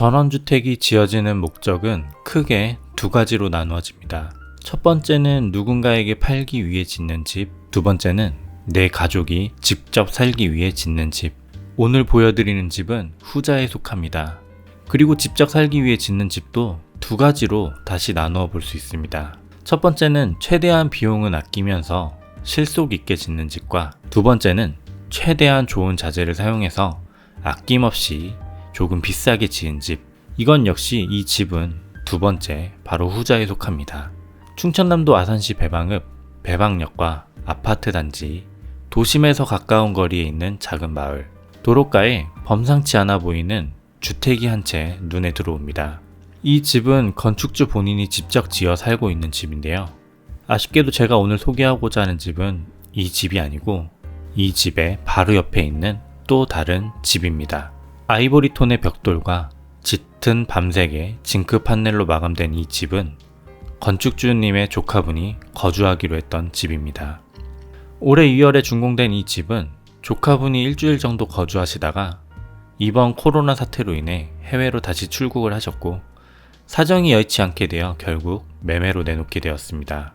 전원주택이 지어지는 목적은 크게 두 가지로 나누어집니다. 첫 번째는 누군가에게 팔기 위해 짓는 집, 두 번째는 내 가족이 직접 살기 위해 짓는 집. 오늘 보여드리는 집은 후자에 속합니다. 그리고 직접 살기 위해 짓는 집도 두 가지로 다시 나누어 볼 수 있습니다. 첫 번째는 최대한 비용은 아끼면서 실속 있게 짓는 집과 두 번째는 최대한 좋은 자재를 사용해서 아낌없이 조금 비싸게 지은 집. 이건 역시 이 집은 두 번째, 바로 후자에 속합니다. 충청남도 아산시 배방읍, 배방역과 아파트 단지, 도심에서 가까운 거리에 있는 작은 마을, 도로가에 범상치 않아 보이는 주택이 한 채 눈에 들어옵니다. 이 집은 건축주 본인이 직접 지어 살고 있는 집인데요. 아쉽게도 제가 오늘 소개하고자 하는 집은 이 집이 아니고 이 집의 바로 옆에 있는 또 다른 집입니다. 아이보리톤의 벽돌과 짙은 밤색의 징크 판넬로 마감된 이 집은 건축주님의 조카분이 거주하기로 했던 집입니다. 올해 2월에 준공된 이 집은 조카분이 일주일 정도 거주하시다가 이번 코로나 사태로 인해 해외로 다시 출국을 하셨고 사정이 여의치 않게 되어 결국 매매로 내놓게 되었습니다.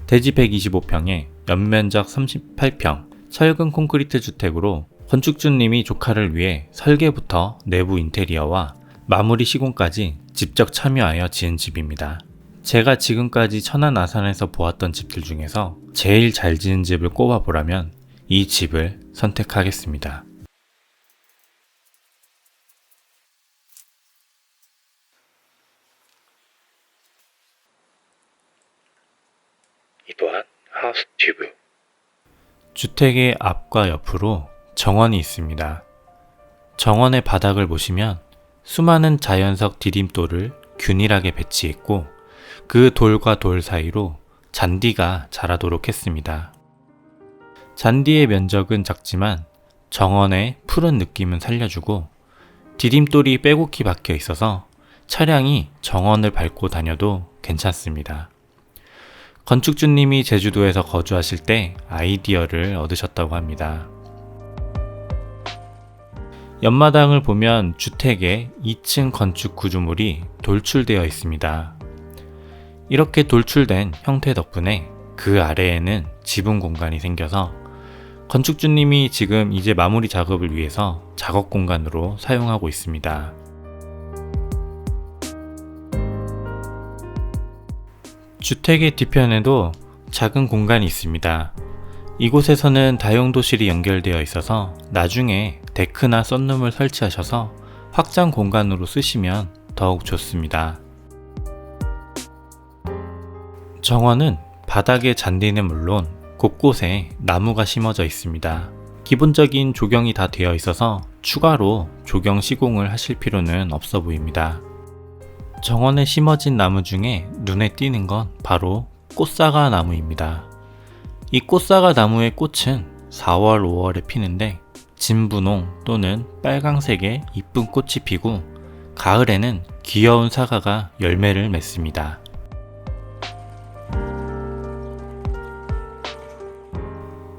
대지 125평에 연면적 38평, 철근 콘크리트 주택으로 건축주님이 조카를 위해 설계부터 내부 인테리어와 마무리 시공까지 직접 참여하여 지은 집입니다. 제가 지금까지 천안 아산에서 보았던 집들 중에서 제일 잘 지은 집을 꼽아보라면 이 집을 선택하겠습니다. 이 또한 하우스 튜브. 주택의 앞과 옆으로 정원이 있습니다. 정원의 바닥을 보시면 수많은 자연석 디딤돌을 균일하게 배치했고 그 돌과 돌 사이로 잔디가 자라도록 했습니다. 잔디의 면적은 작지만 정원의 푸른 느낌은 살려주고 디딤돌이 빼곡히 박혀 있어서 차량이 정원을 밟고 다녀도 괜찮습니다. 건축주님이 제주도에서 거주하실 때 아이디어를 얻으셨다고 합니다. 옆마당을 보면 주택의 2층 건축 구조물이 돌출되어 있습니다. 이렇게 돌출된 형태 덕분에 그 아래에는 지붕 공간이 생겨서 건축주님이 지금 이제 마무리 작업을 위해서 작업 공간으로 사용하고 있습니다. 주택의 뒤편에도 작은 공간이 있습니다. 이곳에서는 다용도실이 연결되어 있어서 나중에 데크나 썬룸을 설치하셔서 확장 공간으로 쓰시면 더욱 좋습니다. 정원은 바닥의 잔디는 물론 곳곳에 나무가 심어져 있습니다. 기본적인 조경이 다 되어 있어서 추가로 조경 시공을 하실 필요는 없어 보입니다. 정원에 심어진 나무 중에 눈에 띄는 건 바로 꽃사과 나무입니다. 이 꽃사과 나무의 꽃은 4월, 5월에 피는데 진분홍 또는 빨강색의 이쁜 꽃이 피고 가을에는 귀여운 사과가 열매를 맺습니다.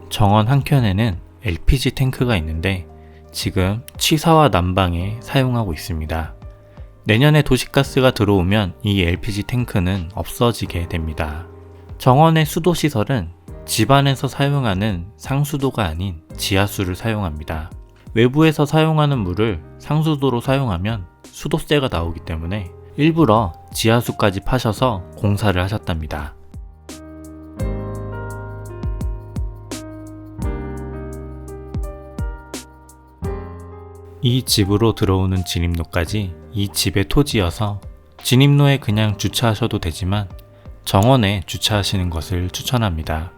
정원 한켠에는 LPG 탱크가 있는데 지금 취사와 난방에 사용하고 있습니다. 내년에 도시가스가 들어오면 이 LPG 탱크는 없어지게 됩니다. 정원의 수도시설은 집안에서 사용하는 상수도가 아닌 지하수를 사용합니다. 외부에서 사용하는 물을 상수도로 사용하면 수도세가 나오기 때문에 일부러 지하수까지 파셔서 공사를 하셨답니다. 이 집으로 들어오는 진입로까지 이 집의 토지여서 진입로에 그냥 주차하셔도 되지만 정원에 주차하시는 것을 추천합니다.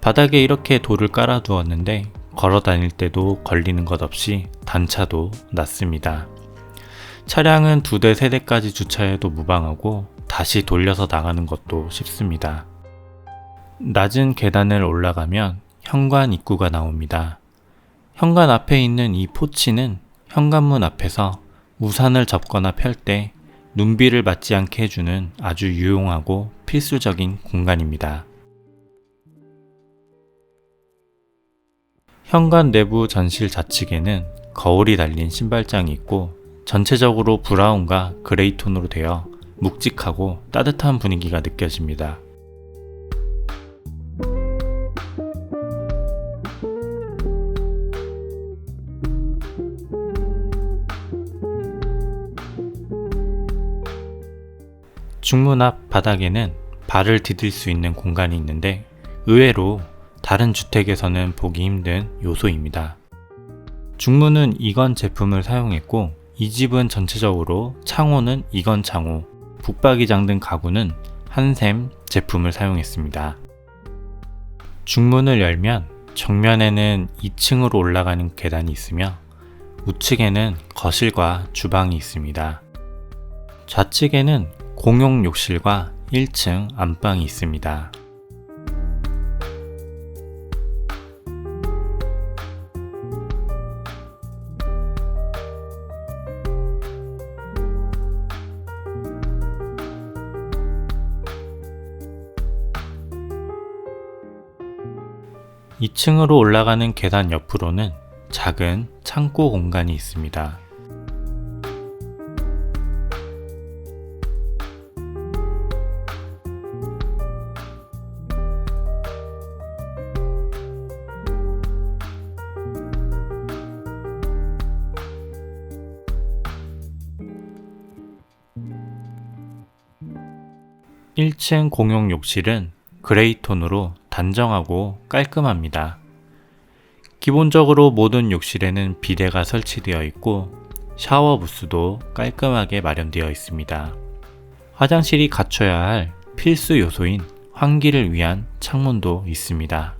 바닥에 이렇게 돌을 깔아 두었는데 걸어 다닐 때도 걸리는 것 없이 단차도 낮습니다. 차량은 2대, 3대까지 주차해도 무방하고 다시 돌려서 나가는 것도 쉽습니다. 낮은 계단을 올라가면 현관 입구가 나옵니다. 현관 앞에 있는 이 포치는 현관문 앞에서 우산을 접거나 펼 때 눈비를 맞지 않게 해주는 아주 유용하고 필수적인 공간입니다. 현관 내부 전실 좌측에는 거울이 달린 신발장이 있고 전체적으로 브라운과 그레이 톤으로 되어 묵직하고 따뜻한 분위기가 느껴집니다. 중문 앞 바닥에는 발을 디딜 수 있는 공간이 있는데 의외로 다른 주택에서는 보기 힘든 요소입니다. 중문은 이건 제품을 사용했고 이 집은 전체적으로 창호는 이건 창호, 붙박이장 등 가구는 한샘 제품을 사용했습니다. 중문을 열면 정면에는 2층으로 올라가는 계단이 있으며 우측에는 거실과 주방이 있습니다. 좌측에는 공용 욕실과 1층 안방이 있습니다. (2층으로) 올라가는 계단 옆으로는 작은 창고 공간이 있습니다. (1층) 공용 욕실은 그레이 톤으로 단정하고 깔끔합니다. 기본적으로 모든 욕실에는 비데가 설치되어 있고 샤워 부스도 깔끔하게 마련되어 있습니다. 화장실이 갖춰야 할 필수 요소인 환기를 위한 창문도 있습니다.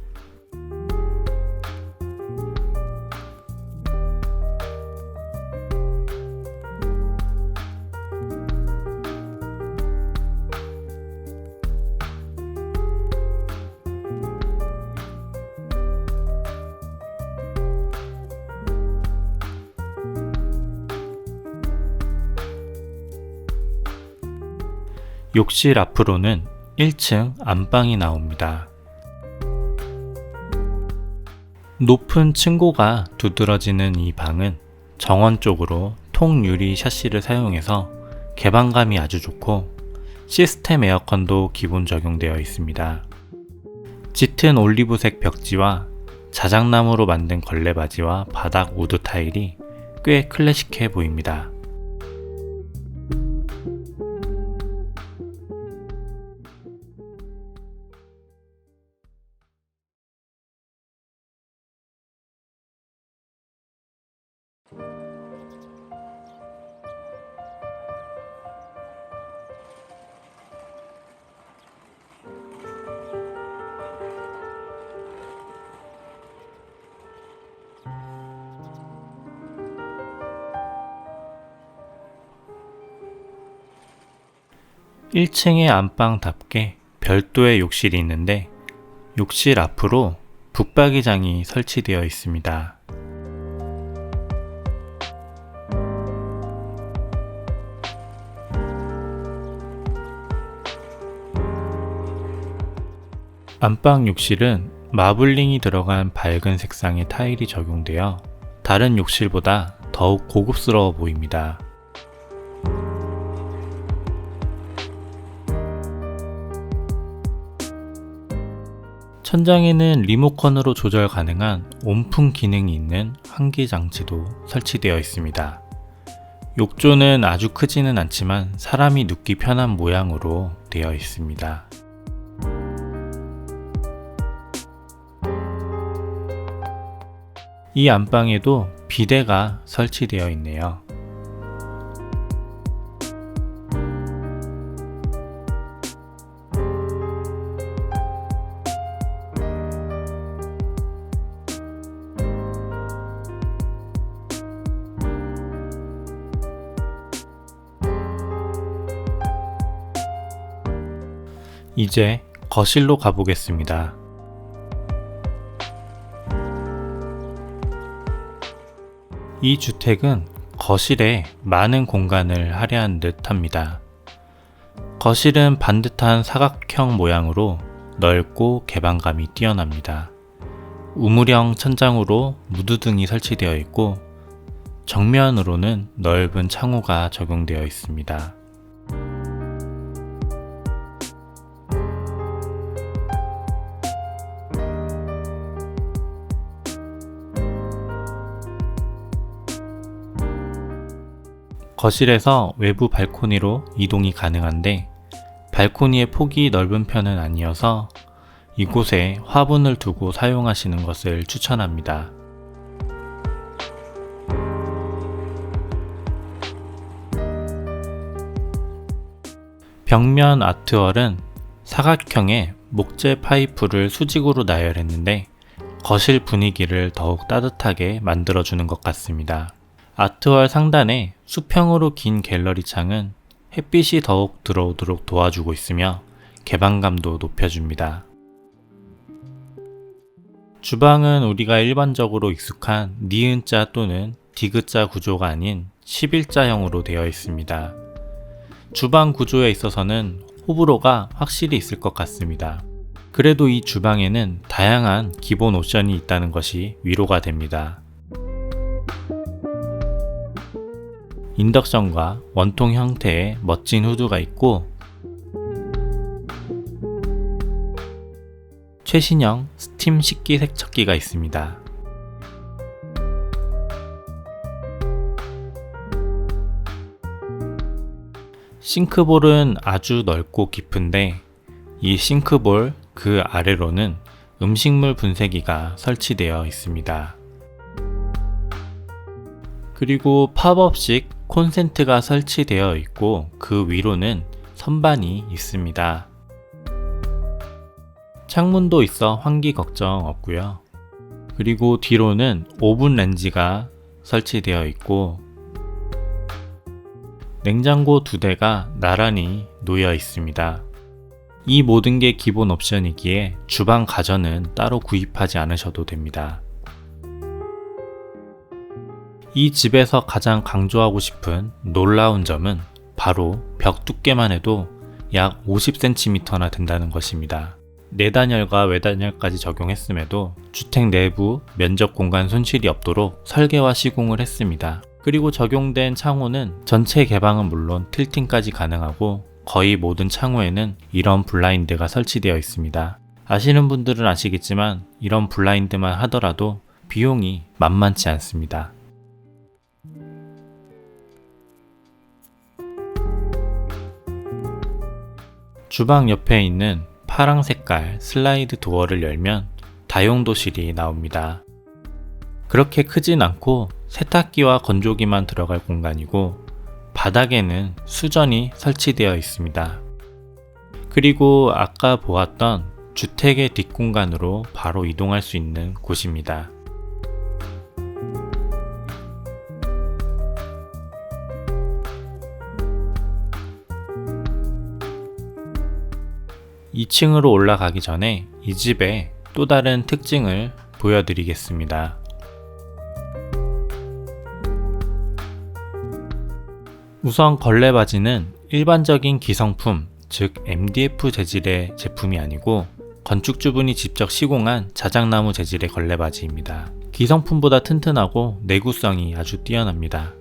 욕실 앞으로는 1층 안방이 나옵니다. 높은 층고가 두드러지는 이 방은 정원 쪽으로 통유리 샤시를 사용해서 개방감이 아주 좋고 시스템 에어컨도 기본 적용되어 있습니다. 짙은 올리브색 벽지와 자작나무로 만든 걸레바지와 바닥 우드 타일이 꽤 클래식해 보입니다. (1층의) 안방답게 별도의 욕실이 있는데 욕실 앞으로 붙박이장이 설치되어 있습니다. 안방 욕실은 마블링이 들어간 밝은 색상의 타일이 적용되어 다른 욕실보다 더욱 고급스러워 보입니다. 천장에는 리모컨으로 조절 가능한 온풍 기능이 있는 환기 장치도 설치되어 있습니다. 욕조는 아주 크지는 않지만 사람이 눕기 편한 모양으로 되어 있습니다. 이 안방에도 비데가 설치되어 있네요. 이제 거실로 가보겠습니다. 이 주택은 거실에 많은 공간을 할애한 듯 합니다. 거실은 반듯한 사각형 모양으로 넓고 개방감이 뛰어납니다. 우물형 천장으로 무드등이 설치되어 있고 정면으로는 넓은 창호가 적용되어 있습니다. 거실에서 외부 발코니로 이동이 가능한데 발코니의 폭이 넓은 편은 아니어서 이곳에 화분을 두고 사용하시는 것을 추천합니다. 벽면 아트월은 사각형의 목재 파이프를 수직으로 나열했는데 거실 분위기를 더욱 따뜻하게 만들어주는 것 같습니다. 아트월 상단에 수평으로 긴 갤러리 창은 햇빛이 더욱 들어오도록 도와주고 있으며 개방감도 높여줍니다. 주방은 우리가 일반적으로 익숙한 니은자 또는 디귿자 구조가 아닌 11자형으로 되어 있습니다. 주방 구조에 있어서는 호불호가 확실히 있을 것 같습니다. 그래도 이 주방에는 다양한 기본 옵션이 있다는 것이 위로가 됩니다. 인덕션과 원통 형태의 멋진 후드가 있고 최신형 스팀 식기 세척기가 있습니다. 싱크볼은 아주 넓고 깊은데 이 싱크볼 그 아래로는 음식물 분쇄기가 설치되어 있습니다. 그리고 팝업식 콘센트가 설치되어 있고 그 위로는 선반이 있습니다. 창문도 있어 환기 걱정 없고요. 그리고 뒤로는 오븐 렌지가 설치되어 있고 냉장고 2대가 나란히 놓여 있습니다. 이 모든 게 기본 옵션이기에 주방 가전은 따로 구입하지 않으셔도 됩니다. 이 집에서 가장 강조하고 싶은 놀라운 점은 바로 벽 두께만 해도 약 50cm나 된다는 것입니다. 내단열과 외단열까지 적용했음에도 주택 내부 면적 공간 손실이 없도록 설계와 시공을 했습니다. 그리고 적용된 창호는 전체 개방은 물론 틸팅까지 가능하고 거의 모든 창호에는 이런 블라인드가 설치되어 있습니다. 아시는 분들은 아시겠지만 이런 블라인드만 하더라도 비용이 만만치 않습니다. 주방 옆에 있는 파랑 색깔 슬라이드 도어를 열면 다용도실이 나옵니다. 그렇게 크진 않고 세탁기와 건조기만 들어갈 공간이고 바닥에는 수전이 설치되어 있습니다. 그리고 아까 보았던 주택의 뒷공간으로 바로 이동할 수 있는 곳입니다. (2층으로) 올라가기 전에 이 집의 또 다른 특징을 보여드리겠습니다. 우선 걸레바지는 일반적인 기성품, 즉 MDF 재질의 제품이 아니고 건축주분이 직접 시공한 자작나무 재질의 걸레바지입니다. 기성품보다 튼튼하고 내구성이 아주 뛰어납니다.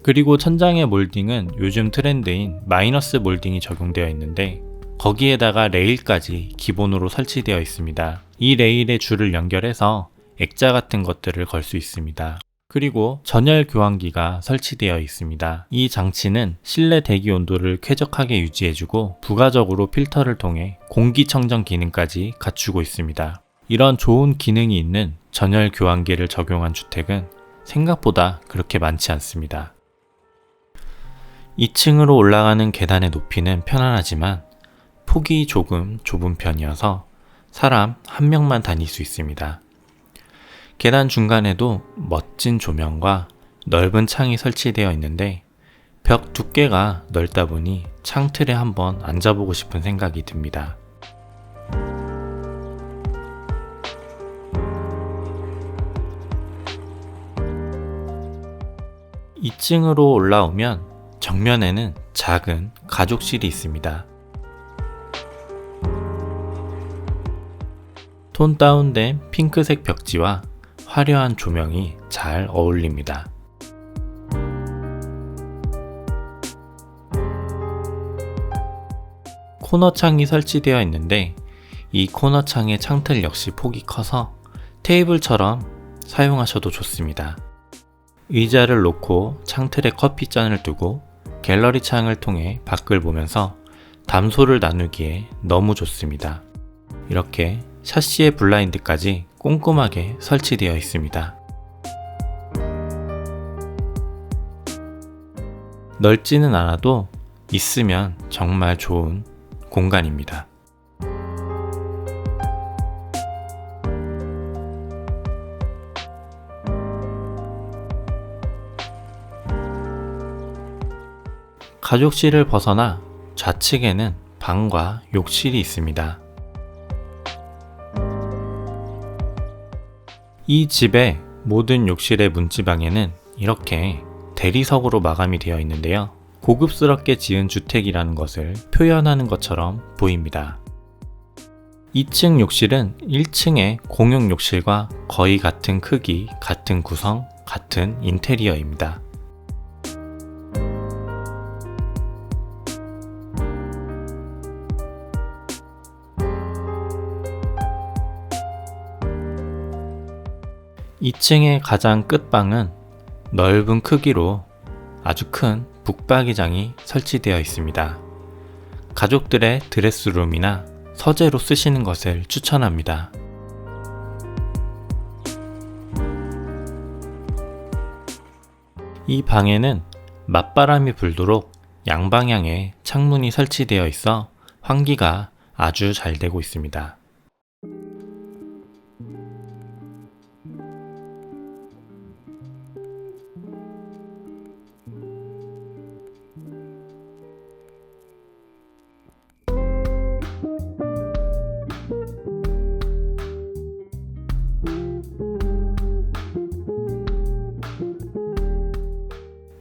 그리고 천장의 몰딩은 요즘 트렌드인 마이너스 몰딩이 적용되어 있는데 거기에다가 레일까지 기본으로 설치되어 있습니다. 이 레일에 줄을 연결해서 액자 같은 것들을 걸 수 있습니다. 그리고 전열 교환기가 설치되어 있습니다. 이 장치는 실내 대기 온도를 쾌적하게 유지해주고 부가적으로 필터를 통해 공기청정 기능까지 갖추고 있습니다. 이런 좋은 기능이 있는 전열 교환기를 적용한 주택은 생각보다 그렇게 많지 않습니다. 2층으로 올라가는 계단의 높이는 편안하지만 폭이 조금 좁은 편이어서 사람 한 명만 다닐 수 있습니다. 계단 중간에도 멋진 조명과 넓은 창이 설치되어 있는데 벽 두께가 넓다 보니 창틀에 한번 앉아보고 싶은 생각이 듭니다. (2층으로) 올라오면 정면에는 작은 가족실이 있습니다. 톤 다운된 핑크색 벽지와 화려한 조명이 잘 어울립니다. 코너창이 설치되어 있는데 이 코너창의 창틀 역시 폭이 커서 테이블처럼 사용하셔도 좋습니다. 의자를 놓고 창틀에 커피잔을 두고 갤러리 창을 통해 밖을 보면서 담소를 나누기에 너무 좋습니다. 이렇게 샤시의 블라인드까지 꼼꼼하게 설치되어 있습니다. 넓지는 않아도 있으면 정말 좋은 공간입니다. 가족실을 벗어나 좌측에는 방과 욕실이 있습니다. 이 집의 모든 욕실의 문지방에는 이렇게 대리석으로 마감이 되어 있는데요. 고급스럽게 지은 주택이라는 것을 표현하는 것처럼 보입니다. 2층 욕실은 1층의 공용 욕실과 거의 같은 크기, 같은 구성, 같은 인테리어입니다. (2층의) 가장 끝방은 넓은 크기로 아주 큰 북박이장이 설치되어 있습니다. 가족들의 드레스룸이나 서재로 쓰시는 것을 추천합니다. 이 방에는 맞바람이 불도록 양방향에 창문이 설치되어 있어 환기가 아주 잘 되고 있습니다.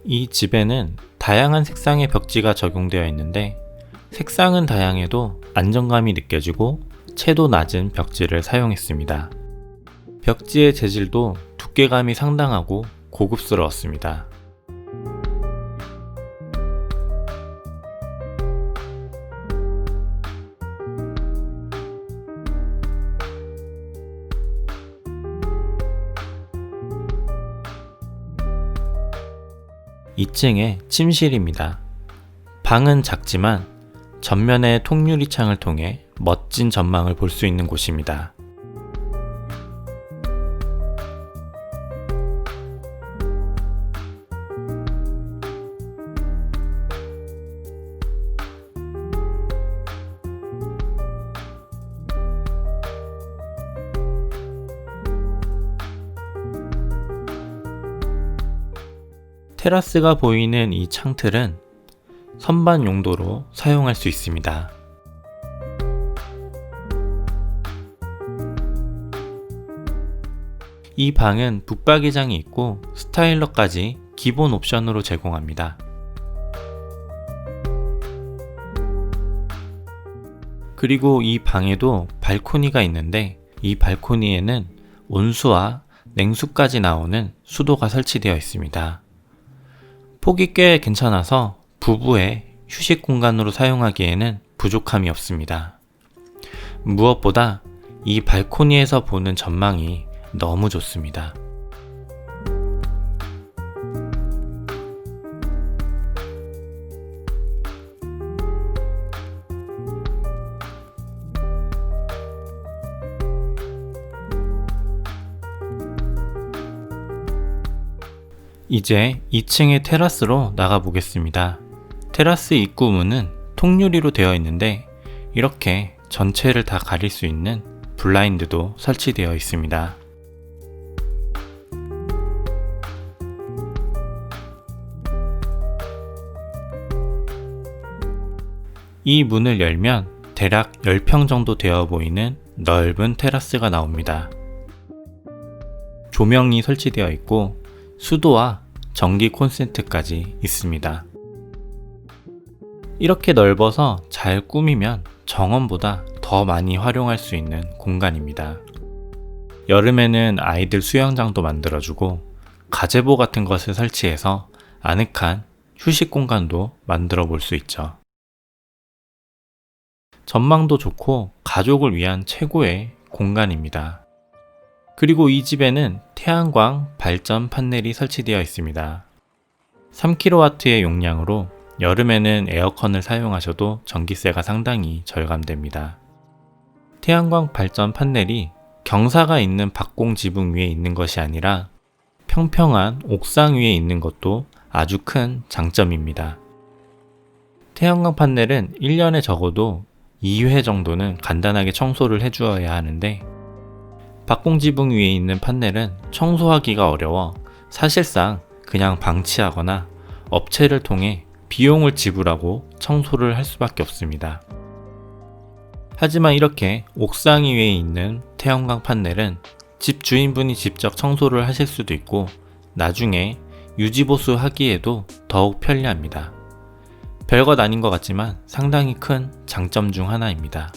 이 집에는 다양한 색상의 벽지가 적용되어 있는데 색상은 다양해도 안정감이 느껴지고 채도 낮은 벽지를 사용했습니다. 벽지의 재질도 두께감이 상당하고 고급스러웠습니다. (2층의) 침실입니다. 방은 작지만 전면의 통유리창을 통해 멋진 전망을 볼 수 있는 곳입니다. 테라스가 보이는 이 창틀은 선반 용도로 사용할 수 있습니다. 이 방은 북박이장이 있고 스타일러까지 기본 옵션으로 제공합니다. 그리고 이 방에도 발코니가 있는데 이 발코니에는 온수와 냉수까지 나오는 수도가 설치되어 있습니다. 폭이 꽤 괜찮아서 부부의 휴식 공간으로 사용하기에는 부족함이 없습니다. 무엇보다 이 발코니에서 보는 전망이 너무 좋습니다. 이제 2층의 테라스로 나가 보겠습니다. 테라스 입구 문은 통유리로 되어 있는데 이렇게 전체를 다 가릴 수 있는 블라인드도 설치되어 있습니다. 이 문을 열면 대략 10평 정도 되어 보이는 넓은 테라스가 나옵니다. 조명이 설치되어 있고 수도와 전기 콘센트까지 있습니다. 이렇게 넓어서 잘 꾸미면 정원보다 더 많이 활용할 수 있는 공간입니다. 여름에는 아이들 수영장도 만들어주고 가제보 같은 것을 설치해서 아늑한 휴식 공간도 만들어 볼 수 있죠. 전망도 좋고 가족을 위한 최고의 공간입니다. 그리고 이 집에는 태양광 발전 판넬이 설치되어 있습니다. 3kW의 용량으로 여름에는 에어컨을 사용하셔도 전기세가 상당히 절감됩니다. 태양광 발전 판넬이 경사가 있는 박공 지붕 위에 있는 것이 아니라 평평한 옥상 위에 있는 것도 아주 큰 장점입니다. 태양광 판넬은 1년에 적어도 2회 정도는 간단하게 청소를 해주어야 하는데 박공 지붕 위에 있는 판넬은 청소하기가 어려워 사실상 그냥 방치하거나 업체를 통해 비용을 지불하고 청소를 할 수밖에 없습니다. 하지만 이렇게 옥상 위에 있는 태양광 판넬은 집 주인분이 직접 청소를 하실 수도 있고 나중에 유지보수 하기에도 더욱 편리합니다. 별것 아닌 것 같지만 상당히 큰 장점 중 하나입니다.